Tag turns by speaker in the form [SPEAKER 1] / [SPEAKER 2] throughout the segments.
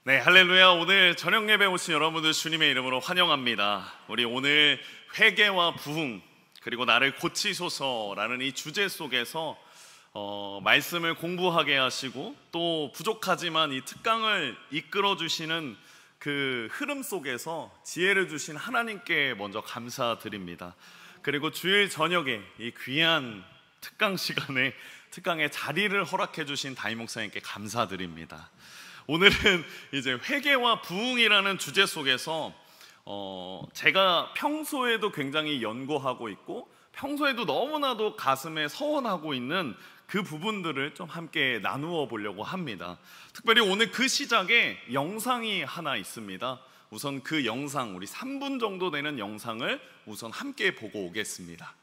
[SPEAKER 1] 네, 할렐루야. 오늘 저녁 예배 오신 여러분들 주님의 이름으로 환영합니다. 우리 오늘 회개와 부흥 그리고 나를 고치소서라는 이 주제 속에서 말씀을 공부하게 하시고 또 부족하지만 이 특강을 이끌어 주시는 그 흐름 속에서 지혜를 주신 하나님께 먼저 감사드립니다. 그리고 주일 저녁에 이 귀한 특강 시간에 특강의 자리를 허락해 주신 담임 목사님께 감사드립니다. 오늘은 이제 회개와 부흥이라는 주제 속에서 제가 평소에도 굉장히 연구하고 있고 평소에도 너무나도 가슴에 서원하고 있는 그 부분들을 좀 함께 나누어 보려고 합니다. 특별히 오늘 그 시작에 영상이 하나 있습니다. 우선 그 영상, 우리 3분 정도 되는 영상을 우선 함께 보고 오겠습니다.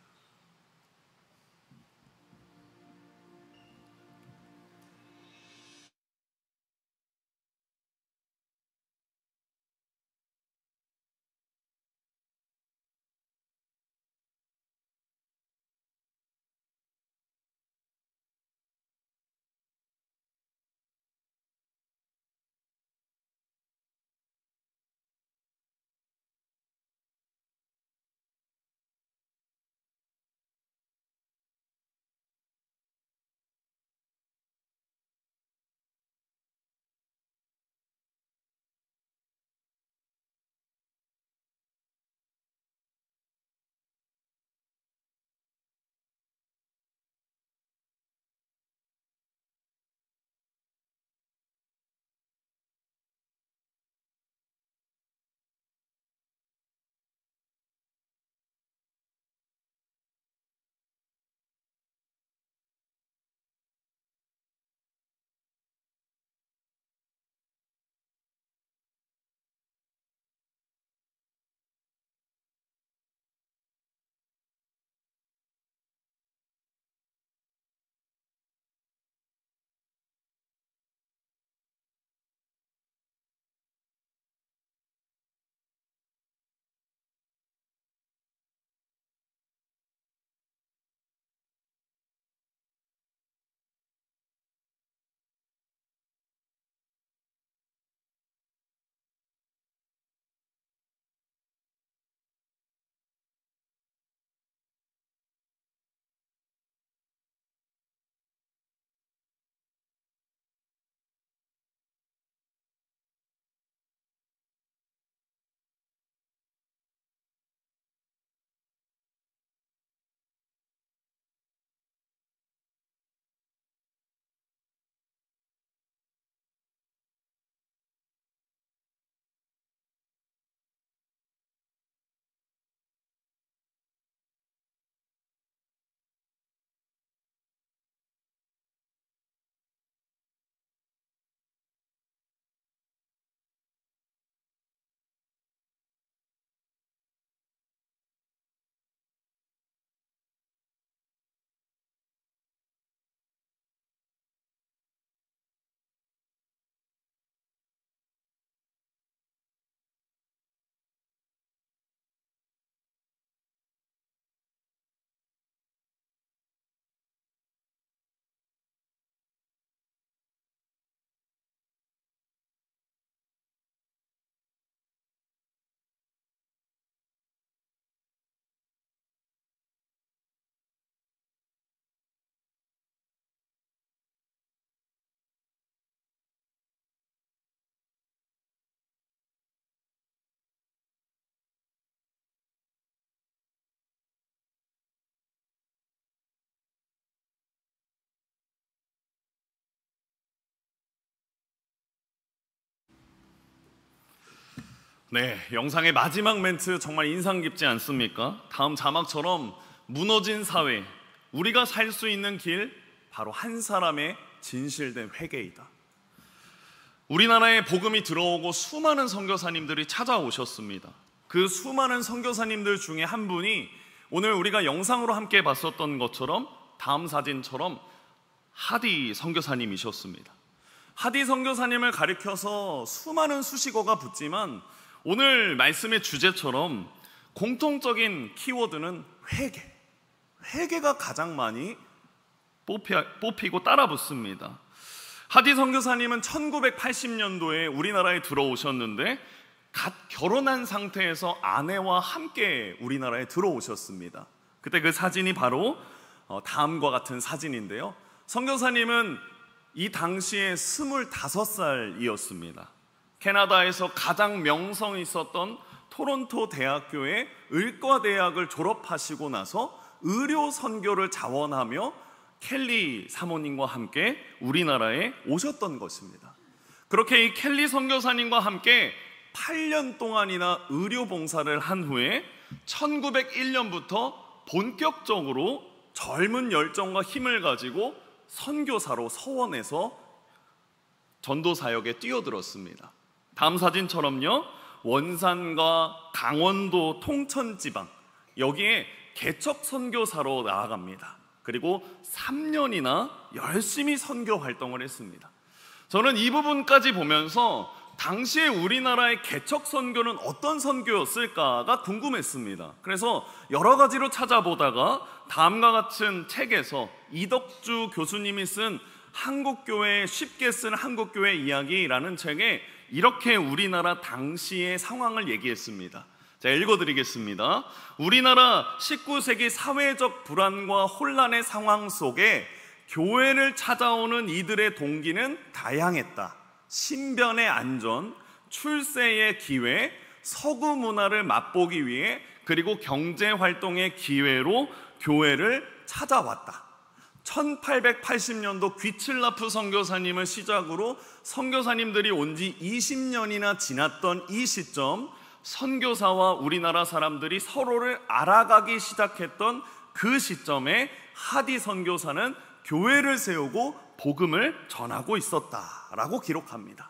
[SPEAKER 1] 네, 영상의 마지막 멘트 정말 인상 깊지 않습니까? 다음 자막처럼 무너진 사회, 우리가 살 수 있는 길, 바로 한 사람의 진실된 회개이다. 우리나라에 복음이 들어오고 수많은 선교사님들이 찾아오셨습니다. 그 수많은 선교사님들 중에 한 분이 오늘 우리가 영상으로 함께 봤었던 것처럼 다음 사진처럼 하디 선교사님이셨습니다. 하디 선교사님을 가리켜서 수많은 수식어가 붙지만 오늘 말씀의 주제처럼 공통적인 키워드는 회개. 회개가 가장 많이 뽑히고 따라 붙습니다. 하디 선교사님은 1980년도에 우리나라에 들어오셨는데 갓 결혼한 상태에서 아내와 함께 우리나라에 들어오셨습니다. 그때 그 사진이 바로 다음과 같은 사진인데요, 선교사님은 이 당시에 25살이었습니다. 캐나다에서 가장 명성 있었던 토론토 대학교의 의과대학을 졸업하시고 나서 의료 선교를 자원하며 켈리 사모님과 함께 우리나라에 오셨던 것입니다. 그렇게 이 켈리 선교사님과 함께 8년 동안이나 의료 봉사를 한 후에 1901년부터 본격적으로 젊은 열정과 힘을 가지고 선교사로 서원에서 전도 사역에 뛰어들었습니다. 다음 사진처럼요, 원산과 강원도 통천지방, 여기에 개척 선교사로 나아갑니다. 그리고 3년이나 열심히 선교 활동을 했습니다. 저는 이 부분까지 보면서 당시에 우리나라의 개척 선교는 어떤 선교였을까가 궁금했습니다. 그래서 여러 가지로 찾아보다가 다음과 같은 책에서 이덕주 교수님이 쓴 한국교회 쉽게 쓴 한국교회 이야기라는 책에 이렇게 우리나라 당시의 상황을 얘기했습니다. 제가 읽어드리겠습니다. 우리나라 19세기 사회적 불안과 혼란의 상황 속에 교회를 찾아오는 이들의 동기는 다양했다. 신변의 안전, 출세의 기회, 서구 문화를 맛보기 위해, 그리고 경제활동의 기회로 교회를 찾아왔다. 1880년도 귀칠라프 선교사님을 시작으로 선교사님들이 온 지 20년이나 지났던 이 시점, 선교사와 우리나라 사람들이 서로를 알아가기 시작했던 그 시점에 하디 선교사는 교회를 세우고 복음을 전하고 있었다라고 기록합니다.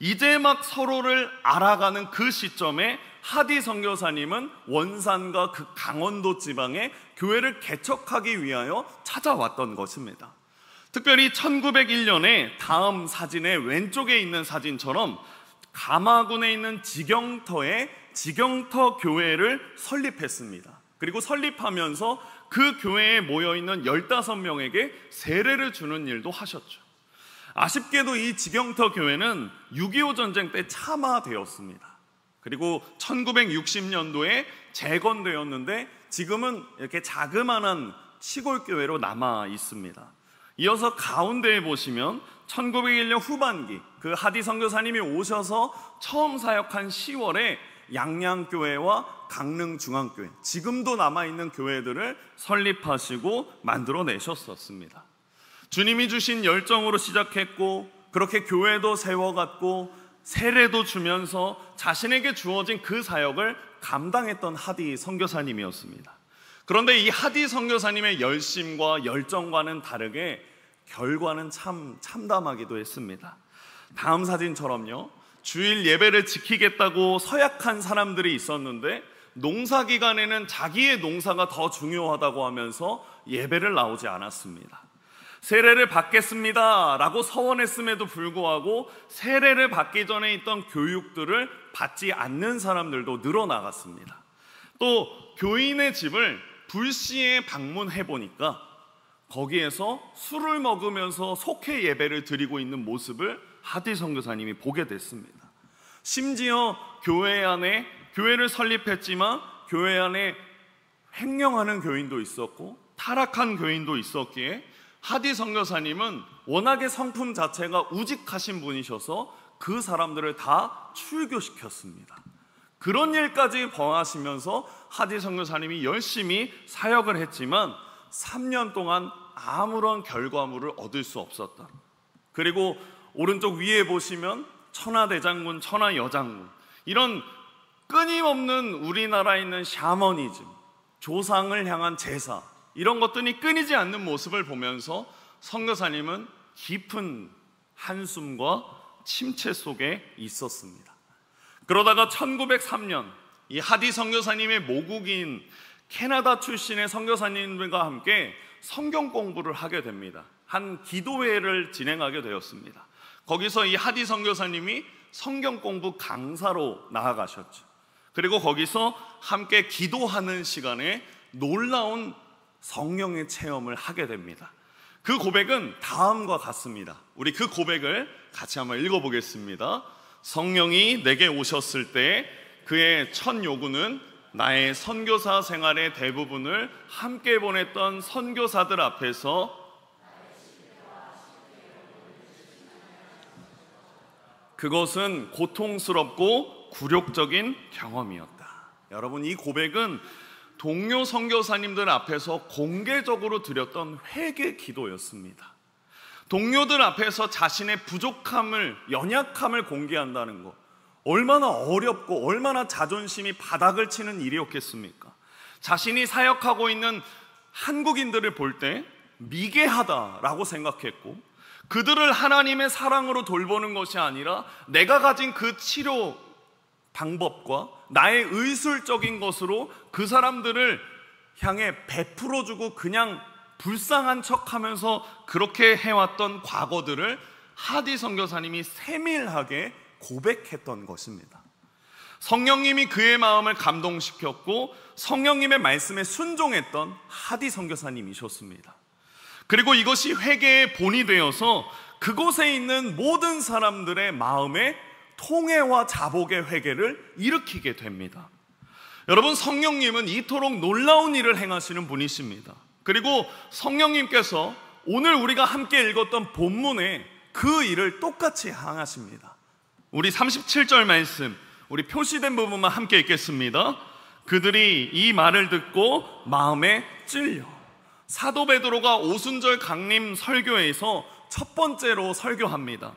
[SPEAKER 1] 이제 막 서로를 알아가는 그 시점에 하디 선교사님은 원산과 그 강원도 지방에 교회를 개척하기 위하여 찾아왔던 것입니다. 특별히 1901년에 다음 사진의 왼쪽에 있는 사진처럼 가마군에 있는 지경터에 지경터 교회를 설립했습니다. 그리고 설립하면서 그 교회에 모여있는 15명에게 세례를 주는 일도 하셨죠. 아쉽게도 이 지경터 교회는 6.25 전쟁 때 참화되었습니다. 그리고 1960년도에 재건되었는데 지금은 이렇게 자그마한 시골교회로 남아 있습니다. 이어서 가운데에 보시면 1901년 후반기 그 하디 선교사님이 오셔서 처음 사역한 10월에 양양교회와 강릉중앙교회, 지금도 남아있는 교회들을 설립하시고 만들어내셨었습니다. 주님이 주신 열정으로 시작했고, 그렇게 교회도 세워갔고 세례도 주면서 자신에게 주어진 그 사역을 감당했던 하디 선교사님이었습니다. 그런데 이 하디 선교사님의 열심과 열정과는 다르게 결과는 참 참담하기도 했습니다. 다음 사진처럼요, 주일 예배를 지키겠다고 서약한 사람들이 있었는데 농사기간에는 자기의 농사가 더 중요하다고 하면서 예배를 나오지 않았습니다. 세례를 받겠습니다 라고 서원했음에도 불구하고 세례를 받기 전에 있던 교육들을 받지 않는 사람들도 늘어나갔습니다. 또 교인의 집을 불시에 방문해 보니까 거기에서 술을 먹으면서 속회 예배를 드리고 있는 모습을 하디 선교사님이 보게 됐습니다. 심지어 교회 안에 교회를 설립했지만 교회 안에 횡령하는 교인도 있었고 타락한 교인도 있었기에 하디 선교사님은 워낙에 성품 자체가 우직하신 분이셔서 그 사람들을 다 출교시켰습니다. 그런 일까지 범하시면서 하디 선교사님이 열심히 사역을 했지만 3년 동안 아무런 결과물을 얻을 수 없었다. 그리고 오른쪽 위에 보시면 천하대장군, 천하여장군, 이런 끊임없는 우리나라에 있는 샤머니즘, 조상을 향한 제사, 이런 것들이 끊이지 않는 모습을 보면서 선교사님은 깊은 한숨과 침체 속에 있었습니다. 그러다가 1903년 이 하디 선교사님의 모국인 캐나다 출신의 선교사님들과 함께 성경 공부를 하게 됩니다. 한 기도회를 진행하게 되었습니다. 거기서 이 하디 선교사님이 성경 공부 강사로 나아가셨죠. 그리고 거기서 함께 기도하는 시간에 놀라운 성령의 체험을 하게 됩니다. 그 고백은 다음과 같습니다. 우리 그 고백을 같이 한번 읽어보겠습니다. 성령이 내게 오셨을 때 그의 첫 요구는 나의 선교사 생활의 대부분을 함께 보냈던 선교사들 앞에서 그것은 고통스럽고 굴욕적인 경험이었다. 여러분, 이 고백은 동료 선교사님들 앞에서 공개적으로 드렸던 회개 기도였습니다. 동료들 앞에서 자신의 부족함을, 연약함을 공개한다는 것, 얼마나 어렵고 얼마나 자존심이 바닥을 치는 일이었겠습니까? 자신이 사역하고 있는 한국인들을 볼 때 미개하다라고 생각했고, 그들을 하나님의 사랑으로 돌보는 것이 아니라 내가 가진 그 치료 방법과 나의 의술적인 것으로 그 사람들을 향해 베풀어주고 그냥 불쌍한 척하면서 그렇게 해왔던 과거들을 하디 선교사님이 세밀하게 고백했던 것입니다. 성령님이 그의 마음을 감동시켰고 성령님의 말씀에 순종했던 하디 선교사님이셨습니다. 그리고 이것이 회개의 본이 되어서 그곳에 있는 모든 사람들의 마음에 통회와 자복의 회개를 일으키게 됩니다. 여러분, 성령님은 이토록 놀라운 일을 행하시는 분이십니다. 그리고 성령님께서 오늘 우리가 함께 읽었던 본문에 그 일을 똑같이 행하십니다. 우리 37절 말씀, 우리 표시된 부분만 함께 읽겠습니다. 그들이 이 말을 듣고 마음에 찔려. 사도 베드로가 오순절 강림 설교에서 첫 번째로 설교합니다.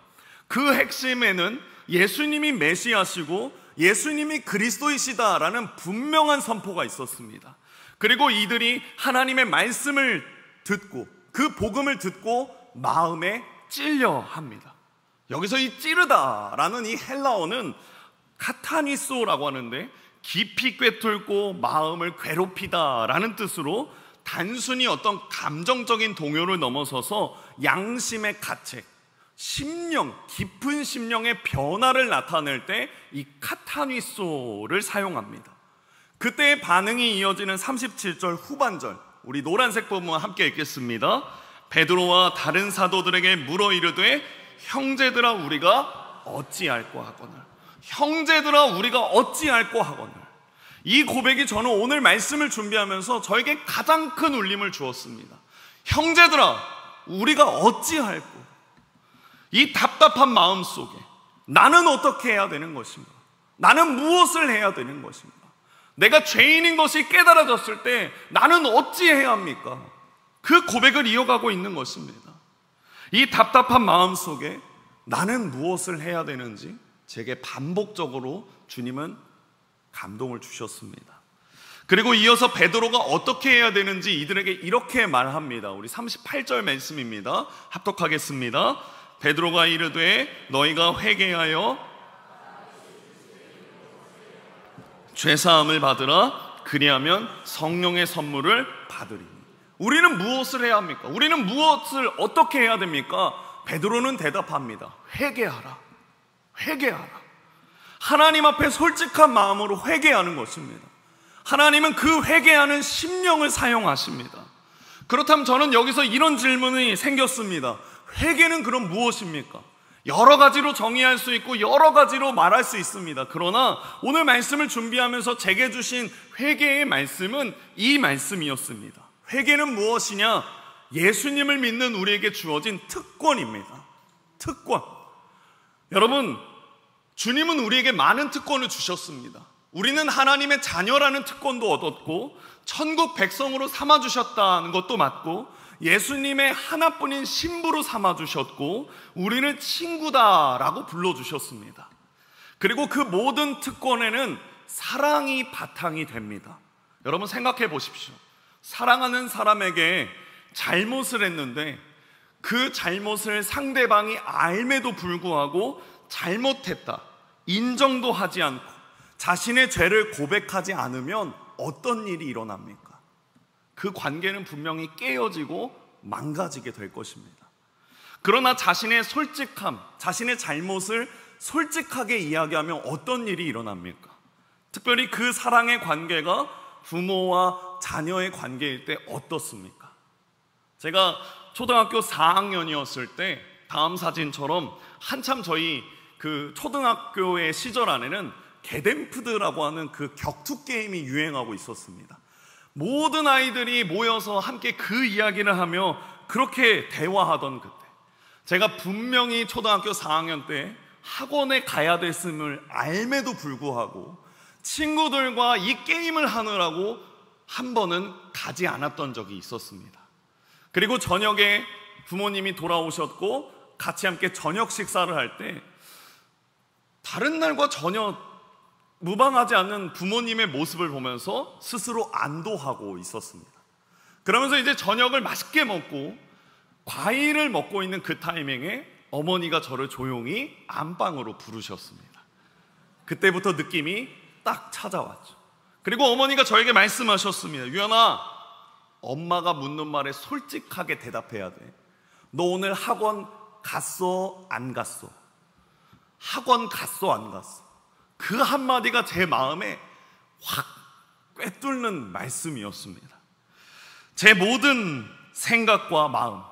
[SPEAKER 1] 그 핵심에는 예수님이 메시아시고 예수님이 그리스도이시다라는 분명한 선포가 있었습니다. 그리고 이들이 하나님의 말씀을 듣고 그 복음을 듣고 마음에 찔려 합니다. 여기서 이 찌르다라는 이 헬라어는 카타니소라고 하는데 깊이 꿰뚫고 마음을 괴롭히다라는 뜻으로 단순히 어떤 감정적인 동요를 넘어서서 양심의 가책, 심령, 깊은 심령의 변화를 나타낼 때 이 카타니소를 사용합니다. 그때의 반응이 이어지는 37절 후반절, 우리 노란색 부분 함께 읽겠습니다. 베드로와 다른 사도들에게 물어 이르되 형제들아 우리가 어찌할꼬 하거늘. 형제들아 우리가 어찌할꼬 하거늘. 이 고백이 저는 오늘 말씀을 준비하면서 저에게 가장 큰 울림을 주었습니다. 형제들아 우리가 어찌할꼬. 이 답답한 마음 속에 나는 어떻게 해야 되는 것인가? 나는 무엇을 해야 되는 것인가? 내가 죄인인 것이 깨달아졌을 때 나는 어찌해야 합니까? 그 고백을 이어가고 있는 것입니다. 이 답답한 마음 속에 나는 무엇을 해야 되는지 제게 반복적으로 주님은 감동을 주셨습니다. 그리고 이어서 베드로가 어떻게 해야 되는지 이들에게 이렇게 말합니다. 우리 38절 말씀입니다. 합독하겠습니다. 베드로가 이르되 너희가 회개하여 죄사함을 받으라. 그리하면 성령의 선물을 받으리니. 우리는 무엇을 해야 합니까? 우리는 무엇을 어떻게 해야 됩니까? 베드로는 대답합니다. 회개하라. 회개하라. 하나님 앞에 솔직한 마음으로 회개하는 것입니다. 하나님은 그 회개하는 심령을 사용하십니다. 그렇다면 저는 여기서 이런 질문이 생겼습니다. 회개는 그럼 무엇입니까? 여러 가지로 정의할 수 있고 여러 가지로 말할 수 있습니다. 그러나 오늘 말씀을 준비하면서 제게 주신 회개의 말씀은 이 말씀이었습니다. 회개는 무엇이냐? 예수님을 믿는 우리에게 주어진 특권입니다. 특권. 여러분, 주님은 우리에게 많은 특권을 주셨습니다. 우리는 하나님의 자녀라는 특권도 얻었고 천국 백성으로 삼아주셨다는 것도 맞고 예수님의 하나뿐인 신부로 삼아주셨고 우리는 친구다라고 불러주셨습니다. 그리고 그 모든 특권에는 사랑이 바탕이 됩니다. 여러분 생각해 보십시오. 사랑하는 사람에게 잘못을 했는데 그 잘못을 상대방이 알매도 불구하고 잘못했다 인정도 하지 않고 자신의 죄를 고백하지 않으면 어떤 일이 일어납니까? 그 관계는 분명히 깨어지고 망가지게 될 것입니다. 그러나 자신의 솔직함, 자신의 잘못을 솔직하게 이야기하면 어떤 일이 일어납니까? 특별히 그 사랑의 관계가 부모와 자녀의 관계일 때 어떻습니까? 제가 초등학교 4학년이었을 때 다음 사진처럼 한참 저희 그 초등학교의 시절 안에는 게덴푸드라고 하는 그 격투 게임이 유행하고 있었습니다. 모든 아이들이 모여서 함께 그 이야기를 하며 그렇게 대화하던 그때, 제가 분명히 초등학교 4학년 때 학원에 가야 됐음을 알매도 불구하고 친구들과 이 게임을 하느라고 한 번은 가지 않았던 적이 있었습니다. 그리고 저녁에 부모님이 돌아오셨고 같이 함께 저녁 식사를 할 때 다른 날과 전혀 무방하지 않는 부모님의 모습을 보면서 스스로 안도하고 있었습니다. 그러면서 이제 저녁을 맛있게 먹고 과일을 먹고 있는 그 타이밍에 어머니가 저를 조용히 안방으로 부르셨습니다. 그때부터 느낌이 딱 찾아왔죠. 그리고 어머니가 저에게 말씀하셨습니다. 유연아, 엄마가 묻는 말에 솔직하게 대답해야 돼. 너 오늘 학원 갔어? 안 갔어? 학원 갔어? 안 갔어? 그 한마디가 제 마음에 확 꿰뚫는 말씀이었습니다. 제 모든 생각과 마음,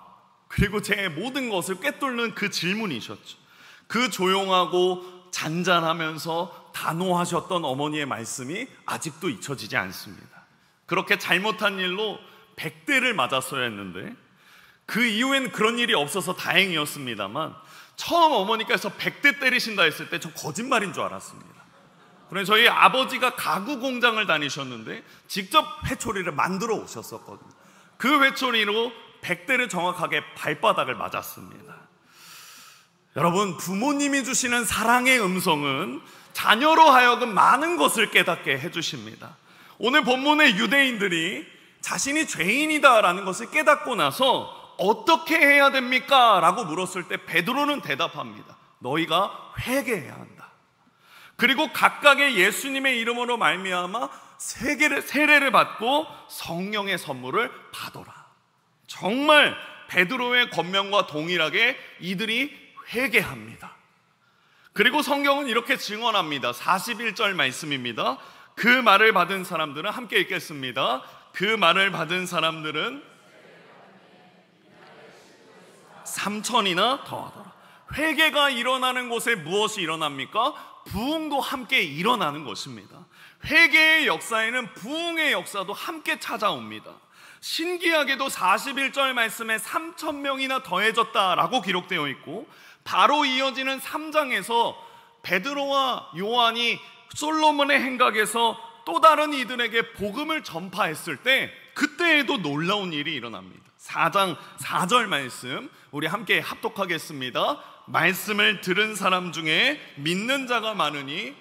[SPEAKER 1] 그리고 제 모든 것을 꿰뚫는 그 질문이셨죠. 그 조용하고 잔잔하면서 단호하셨던 어머니의 말씀이 아직도 잊혀지지 않습니다. 그렇게 잘못한 일로 100대를 맞았어야 했는데 그 이후엔 그런 일이 없어서 다행이었습니다만, 처음 어머니께서 100대 때리신다 했을 때 저 거짓말인 줄 알았습니다. 그래서 저희 아버지가 가구 공장을 다니셨는데 직접 회초리를 만들어 오셨었거든요. 그 회초리로 100대를 정확하게 발바닥을 맞았습니다. 여러분, 부모님이 주시는 사랑의 음성은 자녀로 하여금 많은 것을 깨닫게 해주십니다. 오늘 본문의 유대인들이 자신이 죄인이다라는 것을 깨닫고 나서 어떻게 해야 됩니까? 라고 물었을 때 베드로는 대답합니다. 너희가 회개해야 한다. 그리고 각각의 예수님의 이름으로 말미암아 세례를 받고 성령의 선물을 받아라. 정말 베드로의 권면과 동일하게 이들이 회개합니다. 그리고 성경은 이렇게 증언합니다. 41절 말씀입니다. 그 말을 받은 사람들은, 함께 읽겠습니다. 그 말을 받은 사람들은 3,000이나 더하더라. 회개가 일어나는 곳에 무엇이 일어납니까? 부흥도 함께 일어나는 것입니다. 회개의 역사에는 부흥의 역사도 함께 찾아옵니다. 신기하게도 41절 말씀에 3,000명이나 더해졌다라고 기록되어 있고, 바로 이어지는 3장에서 베드로와 요한이 솔로몬의 행각에서 또 다른 이들에게 복음을 전파했을 때 그때에도 놀라운 일이 일어납니다. 4장 4절 말씀 우리 함께 합독하겠습니다. 말씀을 들은 사람 중에 믿는 자가 많으니,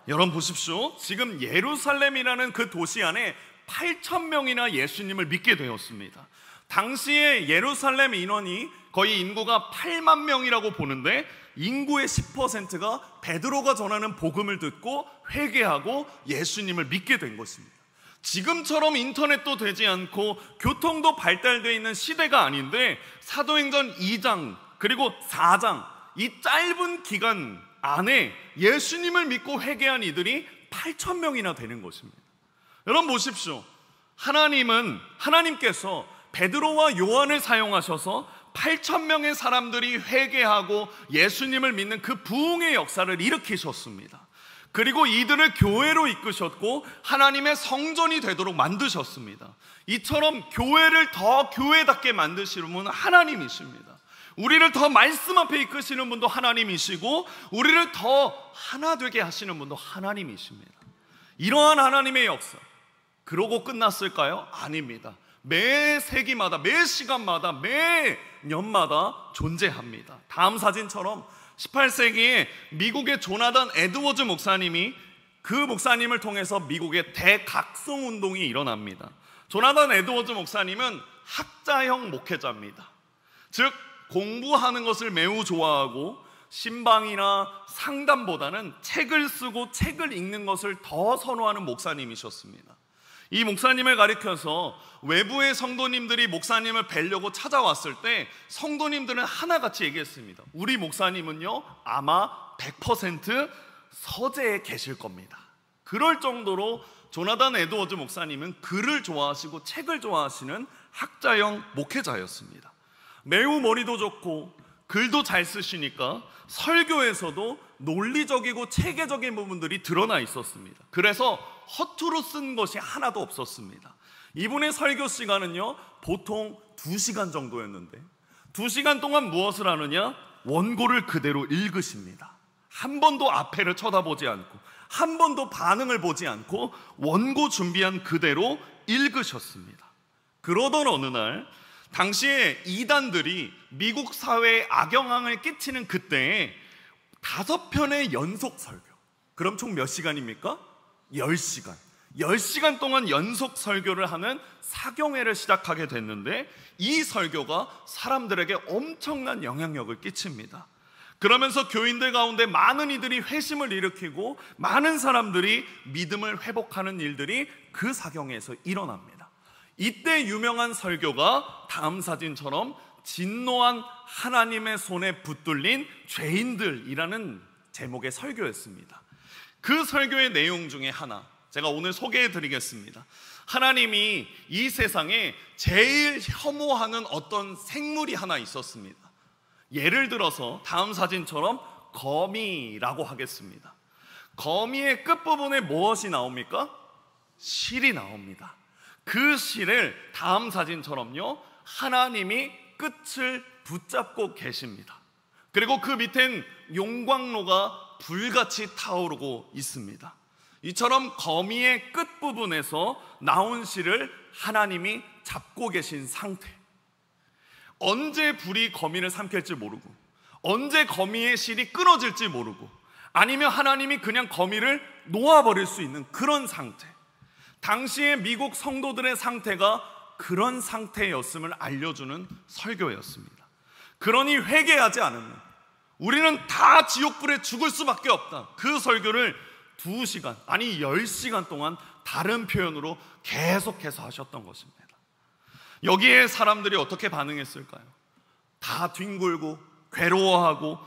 [SPEAKER 1] 여러분 보십시오. 지금 예루살렘이라는 그 도시 안에 8,000명이나 예수님을 믿게 되었습니다. 당시에 예루살렘 인원이 거의 인구가 8만 명이라고 보는데 인구의 10%가 베드로가 전하는 복음을 듣고 회개하고 예수님을 믿게 된 것입니다. 지금처럼 인터넷도 되지 않고 교통도 발달되어 있는 시대가 아닌데 사도행전 2장 그리고 4장 이 짧은 기간 안에 예수님을 믿고 회개한 이들이 8,000명이나 되는 것입니다. 여러분 보십시오. 하나님께서 베드로와 요한을 사용하셔서 8,000명의 사람들이 회개하고 예수님을 믿는 그 부흥의 역사를 일으키셨습니다. 그리고 이들을 교회로 이끄셨고 하나님의 성전이 되도록 만드셨습니다. 이처럼 교회를 더 교회답게 만드시는 분은 하나님이십니다. 우리를 더 말씀 앞에 이끄시는 분도 하나님이시고 우리를 더 하나 되게 하시는 분도 하나님이십니다. 이러한 하나님의 역사, 그러고 끝났을까요? 아닙니다. 매 세기마다, 매 시간마다, 매 년마다 존재합니다. 다음 사진처럼 18세기에 미국의 조나단 에드워즈 목사님이, 그 목사님을 통해서 미국의 대각성 운동이 일어납니다. 조나단 에드워즈 목사님은 학자형 목회자입니다. 즉 공부하는 것을 매우 좋아하고 신방이나 상담보다는 책을 쓰고 책을 읽는 것을 더 선호하는 목사님이셨습니다. 이 목사님을 가리켜서 외부의 성도님들이 목사님을 뵈려고 찾아왔을 때 성도님들은 하나같이 얘기했습니다. 우리 목사님은요 아마 100% 서재에 계실 겁니다. 그럴 정도로 조나단 에드워즈 목사님은 글을 좋아하시고 책을 좋아하시는 학자형 목회자였습니다. 매우 머리도 좋고 글도 잘 쓰시니까 설교에서도 논리적이고 체계적인 부분들이 드러나 있었습니다. 그래서 허투루 쓴 것이 하나도 없었습니다. 이분의 설교 시간은요, 보통 2시간 정도였는데 2시간 동안 무엇을 하느냐? 원고를 그대로 읽으십니다. 한 번도 앞에를 쳐다보지 않고 한 번도 반응을 보지 않고 원고 준비한 그대로 읽으셨습니다. 그러던 어느 날 당시에 이단들이 미국 사회에 악영향을 끼치는 그때에 5편의 연속 설교, 그럼 총 몇 시간입니까? 10시간 10시간 동안 연속 설교를 하는 사경회를 시작하게 됐는데, 이 설교가 사람들에게 엄청난 영향력을 끼칩니다. 그러면서 교인들 가운데 많은 이들이 회심을 일으키고 많은 사람들이 믿음을 회복하는 일들이 그 사경회에서 일어납니다. 이때 유명한 설교가 다음 사진처럼 진노한 하나님의 손에 붙들린 죄인들이라는 제목의 설교였습니다. 그 설교의 내용 중에 하나 제가 오늘 소개해 드리겠습니다. 하나님이 이 세상에 제일 혐오하는 어떤 생물이 하나 있었습니다. 예를 들어서 다음 사진처럼 거미라고 하겠습니다. 거미의 끝부분에 무엇이 나옵니까? 실이 나옵니다. 그 실을 다음 사진처럼요, 하나님이 끝을 붙잡고 계십니다. 그리고 그 밑엔 용광로가 불같이 타오르고 있습니다. 이처럼 거미의 끝부분에서 나온 실을 하나님이 잡고 계신 상태, 언제 불이 거미를 삼킬지 모르고 언제 거미의 실이 끊어질지 모르고 아니면 하나님이 그냥 거미를 놓아버릴 수 있는 그런 상태, 당시의 미국 성도들의 상태가 그런 상태였음을 알려주는 설교였습니다. 그러니 회개하지 않으면 우리는 다 지옥불에 죽을 수밖에 없다. 그 설교를 2시간 아니 10시간 동안 다른 표현으로 계속해서 하셨던 것입니다. 여기에 사람들이 어떻게 반응했을까요? 다 뒹굴고 괴로워하고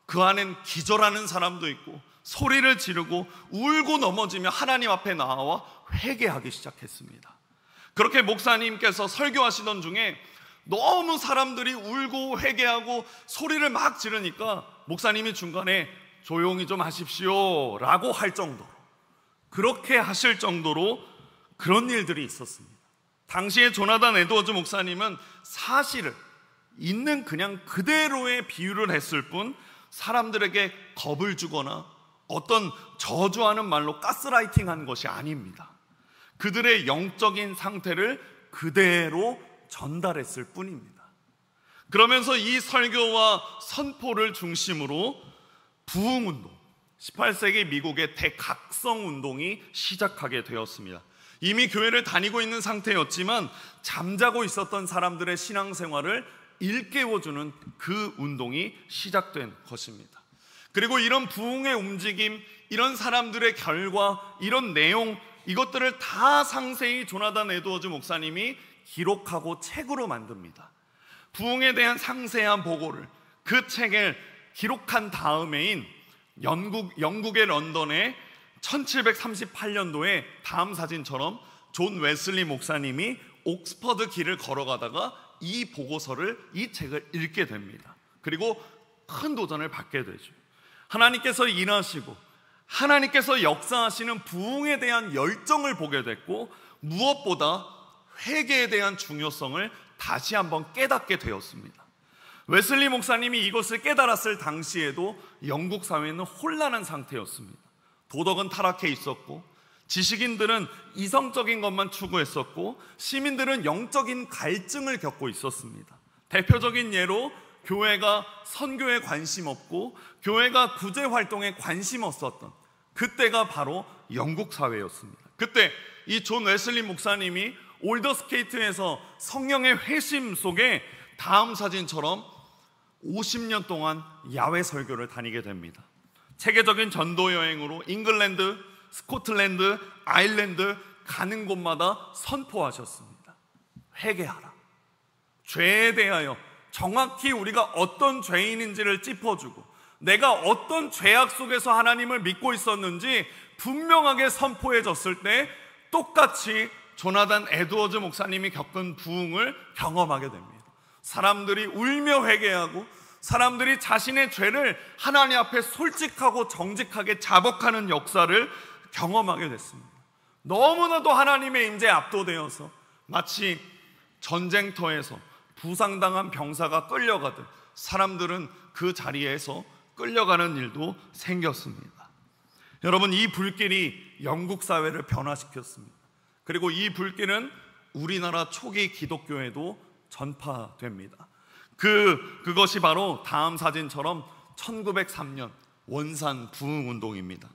[SPEAKER 1] 그 안엔 기절하는 사람도 있고 소리를 지르고 울고 넘어지며 하나님 앞에 나와 회개하기 시작했습니다. 그렇게 목사님께서 설교하시던 중에 너무 사람들이 울고 회개하고 소리를 막 지르니까 목사님이 중간에 조용히 좀 하십시오 라고 할 정도로, 그렇게 하실 정도로 그런 일들이 있었습니다. 당시에 조나단 에드워즈 목사님은 사실을 있는 그냥 그대로의 비유를 했을 뿐 사람들에게 겁을 주거나 어떤 저주하는 말로 가스라이팅한 것이 아닙니다. 그들의 영적인 상태를 그대로 전달했을 뿐입니다. 그러면서 이 설교와 선포를 중심으로 부흥운동, 18세기 미국의 대각성운동이 시작하게 되었습니다. 이미 교회를 다니고 있는 상태였지만 잠자고 있었던 사람들의 신앙생활을 일깨워주는 그 운동이 시작된 것입니다. 그리고 이런 부흥의 움직임, 이런 사람들의 결과, 이런 내용, 이것들을 다 상세히 조나단 에드워즈 목사님이 기록하고 책으로 만듭니다. 부흥에 대한 상세한 보고를 그 책에 기록한 다음에인 영국의 런던에 1738년도에 다음 사진처럼 존 웨슬리 목사님이 옥스퍼드 길을 걸어가다가 이 보고서를, 이 책을 읽게 됩니다. 그리고 큰 도전을 받게 되죠. 하나님께서 일하시고 하나님께서 역사하시는 부흥에 대한 열정을 보게 됐고, 무엇보다 회개에 대한 중요성을 다시 한번 깨닫게 되었습니다. 웨슬리 목사님이 이것을 깨달았을 당시에도 영국 사회는 혼란한 상태였습니다. 도덕은 타락해 있었고 지식인들은 이성적인 것만 추구했었고 시민들은 영적인 갈증을 겪고 있었습니다. 대표적인 예로 교회가 선교에 관심 없고 교회가 구제 활동에 관심 없었던 그때가 바로 영국 사회였습니다. 그때 이 존 웨슬리 목사님이 올더스케이트에서 성령의 회심 속에 다음 사진처럼 50년 동안 야외 설교를 다니게 됩니다. 체계적인 전도 여행으로 잉글랜드, 스코틀랜드, 아일랜드 가는 곳마다 선포하셨습니다. 회개하라. 죄에 대하여 정확히 우리가 어떤 죄인인지를 짚어주고 내가 어떤 죄악 속에서 하나님을 믿고 있었는지 분명하게 선포해졌을 때 똑같이 조나단 에드워즈 목사님이 겪은 부흥을 경험하게 됩니다. 사람들이 울며 회개하고 사람들이 자신의 죄를 하나님 앞에 솔직하고 정직하게 자복하는 역사를 경험하게 됐습니다. 너무나도 하나님의 임재에 압도되어서 마치 전쟁터에서 부상당한 병사가 끌려가듯 사람들은 그 자리에서 끌려가는 일도 생겼습니다. 여러분, 이 불길이 영국 사회를 변화시켰습니다. 그리고 이 불길은 우리나라 초기 기독교에도 전파됩니다. 그것이 바로 다음 사진처럼 1903년 원산 부흥운동입니다.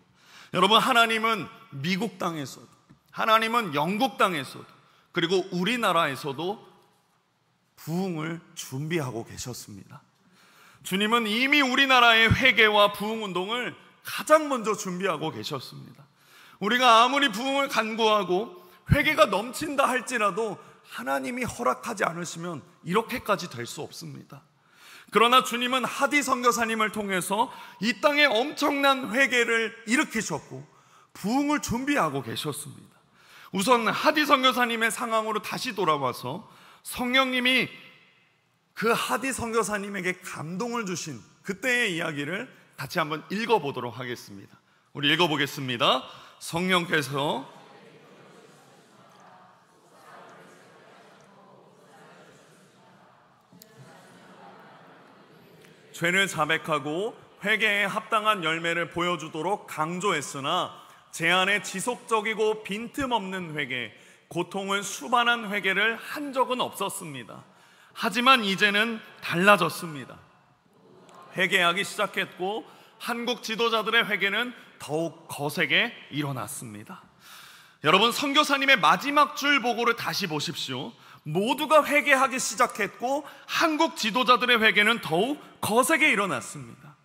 [SPEAKER 1] 여러분, 하나님은 미국 땅에서도, 하나님은 영국 땅에서도, 그리고 우리나라에서도 부흥을 준비하고 계셨습니다. 주님은 이미 우리나라의 회개와 부흥운동을 가장 먼저 준비하고 계셨습니다. 우리가 아무리 부흥을 간구하고 회개가 넘친다 할지라도 하나님이 허락하지 않으시면 이렇게까지 될 수 없습니다. 그러나 주님은 하디 선교사님을 통해서 이 땅에 엄청난 회개를 일으키셨고 부흥을 준비하고 계셨습니다. 우선 하디 선교사님의 상황으로 다시 돌아와서 성령님이 그 하디 선교사님에게 감동을 주신 그때의 이야기를 같이 한번 읽어보도록 하겠습니다. 우리 읽어보겠습니다. 성령께서 죄를 자백하고 회개에 합당한 열매를 보여주도록 강조했으나 제 안에 지속적이고 빈틈없는 회개, 고통을 수반한 회개를 한 적은 없었습니다. 하지만 이제는 달라졌습니다. 회개하기 시작했고 한국 지도자들의 회개는 더욱 거세게 일어났습니다. 여러분, 선교사님의 마지막 줄 보고를 다시 보십시오. 모두가 회개하기 시작했고 한국 지도자들의 회개는 더욱 거세게 일어났습니다.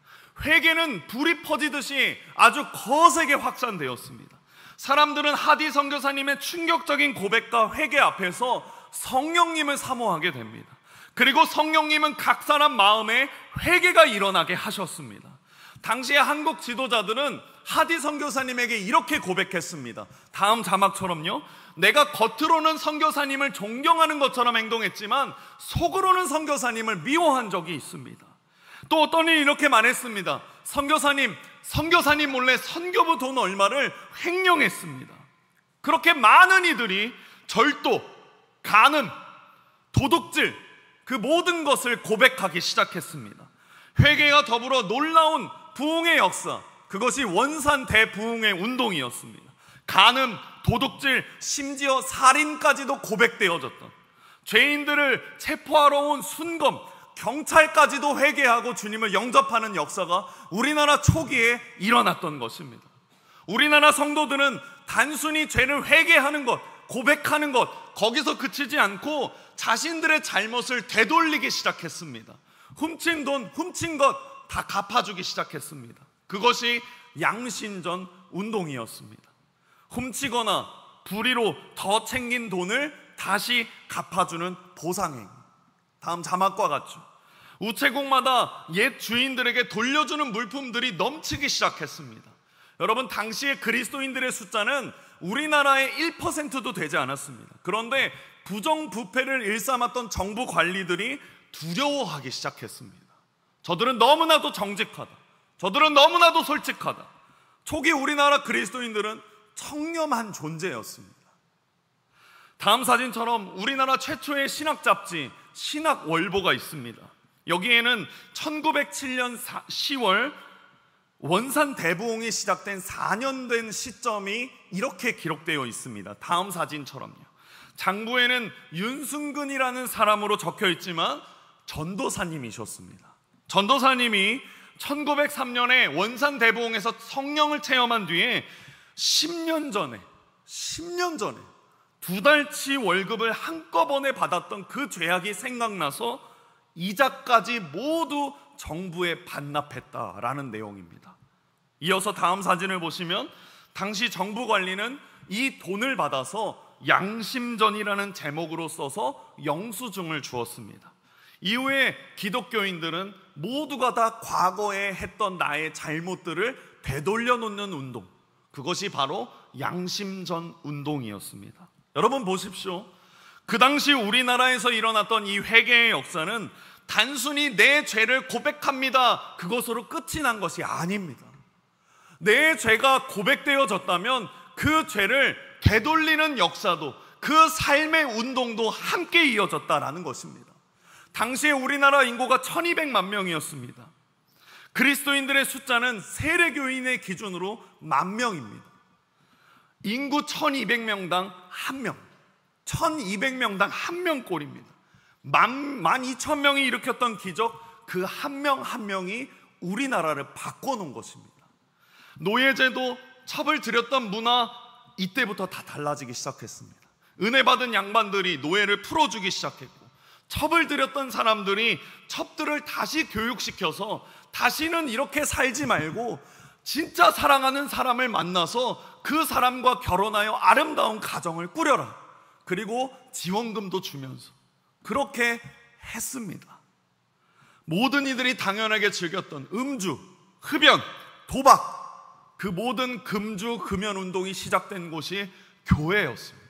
[SPEAKER 1] 회개는 불이 퍼지듯이 아주 거세게 확산되었습니다. 사람들은 하디 선교사님의 충격적인 고백과 회개 앞에서 성령님을 사모하게 됩니다. 그리고 성령님은 각 사람 마음에 회개가 일어나게 하셨습니다. 당시에 한국 지도자들은 하디 선교사님에게 이렇게 고백했습니다. 다음 자막처럼요. 내가 겉으로는 선교사님을 존경하는 것처럼 행동했지만 속으로는 선교사님을 미워한 적이 있습니다. 또 어떤 이는 이렇게 말했습니다. 선교사님 몰래 선교부 돈 얼마를 횡령했습니다. 그렇게 많은 이들이 절도, 간음, 도둑질, 그 모든 것을 고백하기 시작했습니다. 회개와 더불어 놀라운 부흥의 역사, 그것이 원산 대부흥의 운동이었습니다. 간음, 도둑질, 심지어 살인까지도 고백되어졌던, 죄인들을 체포하러 온 순검, 경찰까지도 회개하고 주님을 영접하는 역사가 우리나라 초기에 일어났던 것입니다. 우리나라 성도들은 단순히 죄를 회개하는 것, 고백하는 것, 거기서 그치지 않고 자신들의 잘못을 되돌리기 시작했습니다. 훔친 돈, 훔친 것 다 갚아주기 시작했습니다. 그것이 양신전 운동이었습니다. 훔치거나 불의로 더 챙긴 돈을 다시 갚아주는 보상행. 다음 자막과 같죠. 우체국마다 옛 주인들에게 돌려주는 물품들이 넘치기 시작했습니다. 여러분, 당시에 그리스도인들의 숫자는 우리나라의 1%도 되지 않았습니다. 그런데 부정부패를 일삼았던 정부 관리들이 두려워하기 시작했습니다. 저들은 너무나도 정직하다, 저들은 너무나도 솔직하다. 초기 우리나라 그리스도인들은 청렴한 존재였습니다. 다음 사진처럼 우리나라 최초의 신학 잡지 신학월보가 있습니다. 여기에는 1907년 10월 원산 대부흥이 시작된 4년 된 시점이 이렇게 기록되어 있습니다. 다음 사진처럼요. 장부에는 윤승근이라는 사람으로 적혀 있지만 전도사님이셨습니다. 전도사님이 1903년에 원산 대부흥에서 성령을 체험한 뒤에 10년 전에 2달치 월급을 한꺼번에 받았던 그 죄악이 생각나서 이자까지 모두 정부에 반납했다라는 내용입니다. 이어서 다음 사진을 보시면 당시 정부 관리는 이 돈을 받아서 양심전이라는 제목으로 써서 영수증을 주었습니다. 이후에 기독교인들은 모두가 다 과거에 했던 나의 잘못들을 되돌려 놓는 운동, 그것이 바로 양심전 운동이었습니다. 여러분 보십시오. 그 당시 우리나라에서 일어났던 이 회개의 역사는 단순히 내 죄를 고백합니다, 그것으로 끝이 난 것이 아닙니다. 내 죄가 고백되어졌다면 그 죄를 되돌리는 역사도, 그 삶의 운동도 함께 이어졌다라는 것입니다. 당시에 우리나라 인구가 1200만 명이었습니다. 그리스도인들의 숫자는 세례교인의 기준으로 10,000명입니다. 인구 1200명당 1명, 1200명당 1명꼴입니다. 12,000명이 일으켰던 기적, 그 한 명 한 명이 우리나라를 바꿔놓은 것입니다. 노예제도, 첩을 들였던 문화, 이때부터 다 달라지기 시작했습니다. 은혜 받은 양반들이 노예를 풀어주기 시작했고, 첩을 들였던 사람들이 첩들을 다시 교육시켜서 다시는 이렇게 살지 말고 진짜 사랑하는 사람을 만나서 그 사람과 결혼하여 아름다운 가정을 꾸려라, 그리고 지원금도 주면서 그렇게 했습니다. 모든 이들이 당연하게 즐겼던 음주, 흡연, 도박, 그 모든 금주, 금연 운동이 시작된 곳이 교회였습니다.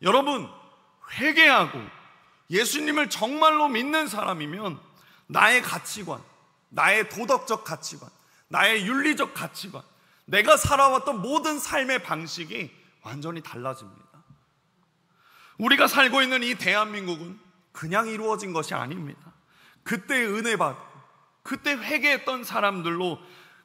[SPEAKER 1] 여러분, 회개하고 예수님을 정말로 믿는 사람이면 나의 가치관, 나의 도덕적 가치관, 나의 윤리적 가치관, 내가 살아왔던 모든 삶의 방식이 완전히 달라집니다. 우리가 살고 있는 이 대한민국은 그냥 이루어진 것이 아닙니다. 그때 은혜 받고 그때 회개했던 사람들로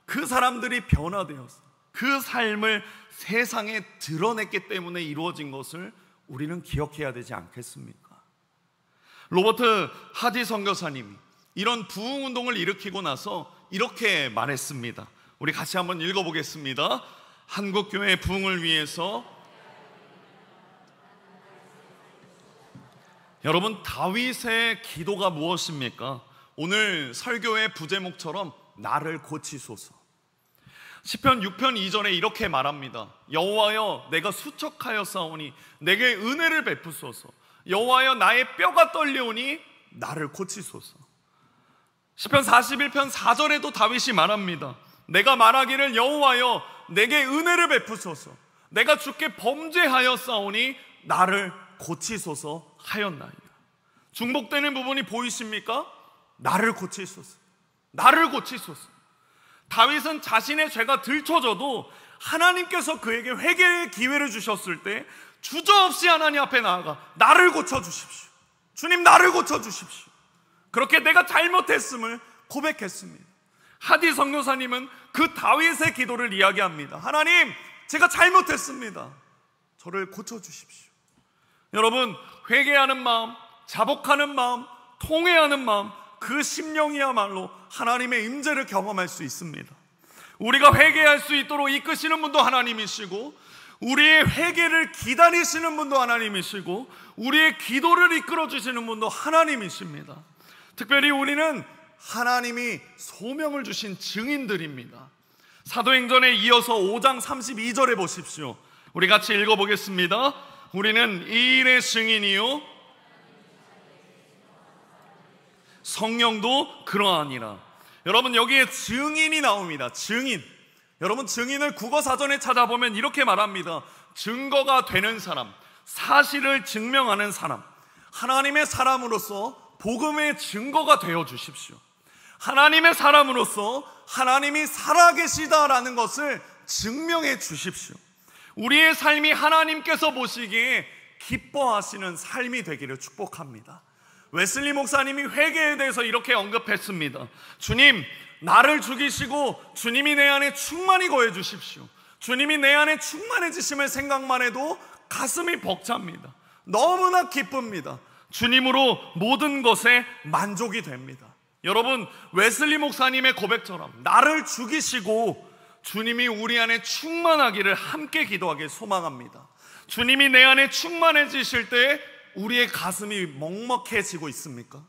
[SPEAKER 1] 그 사람들이 변화되어서 그 삶을 세상에 드러냈기 때문에 이루어진 것을 우리는 기억해야 되지 않겠습니까? 로버트 하디 선교사님이 이런 부흥운동을 일으키고 나서 이렇게 말했습니다. 우리 같이 한번 읽어보겠습니다. 한국교회 부흥을 위해서. 여러분, 다윗의 기도가 무엇입니까? 오늘 설교의 부제목처럼 나를 고치소서. 시편 6편 2절에 이렇게 말합니다. 여호와여, 내가 수척하였사오니 내게 은혜를 베푸소서. 여호와여, 나의 뼈가 떨려오니 나를 고치소서. 시편 41편 4절에도 다윗이 말합니다. 내가 말하기를 여호와여, 내게 은혜를 베푸소서. 내가 주께 범죄하였사오니 나를 고치소서 하였나이다. 중복되는 부분이 보이십니까? 나를 고치소서, 나를 고치소서. 다윗은 자신의 죄가 들춰져도 하나님께서 그에게 회개의 기회를 주셨을 때 주저없이 하나님 앞에 나아가 나를 고쳐주십시오, 주님 나를 고쳐주십시오, 그렇게 내가 잘못했음을 고백했습니다. 하디 선교사님은 그 다윗의 기도를 이야기합니다. 하나님, 제가 잘못했습니다, 저를 고쳐주십시오. 여러분, 회개하는 마음, 자복하는 마음, 통회하는 마음, 그 심령이야말로 하나님의 임재를 경험할 수 있습니다. 우리가 회개할 수 있도록 이끄시는 분도 하나님이시고, 우리의 회개를 기다리시는 분도 하나님이시고, 우리의 기도를 이끌어 주시는 분도 하나님이십니다. 특별히 우리는 하나님이 소명을 주신 증인들입니다. 사도행전에 이어서 5장 32절에 보십시오. 우리 같이 읽어보겠습니다. 우리는 이 일의 증인이요 성령도 그러하니라. 여러분, 여기에 증인이 나옵니다. 증인. 여러분, 증인을 국어사전에 찾아보면 이렇게 말합니다. 증거가 되는 사람, 사실을 증명하는 사람, 하나님의 사람으로서 복음의 증거가 되어 주십시오. 하나님의 사람으로서 하나님이 살아계시다라는 것을 증명해 주십시오. 우리의 삶이 하나님께서 보시기에 기뻐하시는 삶이 되기를 축복합니다. 웨슬리 목사님이 회개에 대해서 이렇게 언급했습니다. 주님, 나를 죽이시고 주님이 내 안에 충만히 거해 주십시오. 주님이 내 안에 충만해지심을 생각만 해도 가슴이 벅찹니다. 너무나 기쁩니다. 주님으로 모든 것에 만족이 됩니다. 여러분, 웨슬리 목사님의 고백처럼 나를 죽이시고 주님이 우리 안에 충만하기를 함께 기도하길 소망합니다. 주님이 내 안에 충만해지실 때 우리의 가슴이 먹먹해지고 있습니까?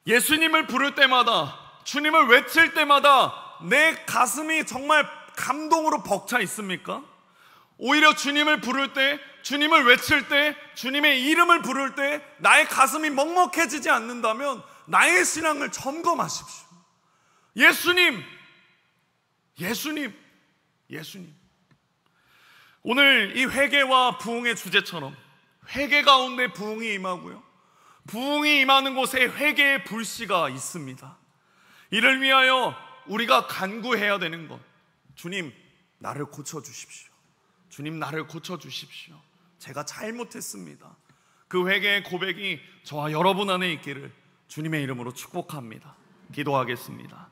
[SPEAKER 1] 예수님을 부를 때마다, 주님을 외칠 때마다 내 가슴이 정말 감동으로 벅차 있습니까? 오히려 주님을 부를 때, 주님을 외칠 때, 주님의 이름을 부를 때 나의 가슴이 먹먹해지지 않는다면 나의 신앙을 점검하십시오. 예수님, 예수님, 예수님. 오늘 이 회개와 부흥의 주제처럼 회개 가운데 부흥이 임하고요, 부흥이 임하는 곳에 회개의 불씨가 있습니다. 이를 위하여 우리가 간구해야 되는 것, 주님 나를 고쳐주십시오. 주님 나를 고쳐주십시오. 제가 잘못했습니다. 그 회개의 고백이 저와 여러분 안에 있기를 주님의 이름으로 축복합니다. 기도하겠습니다.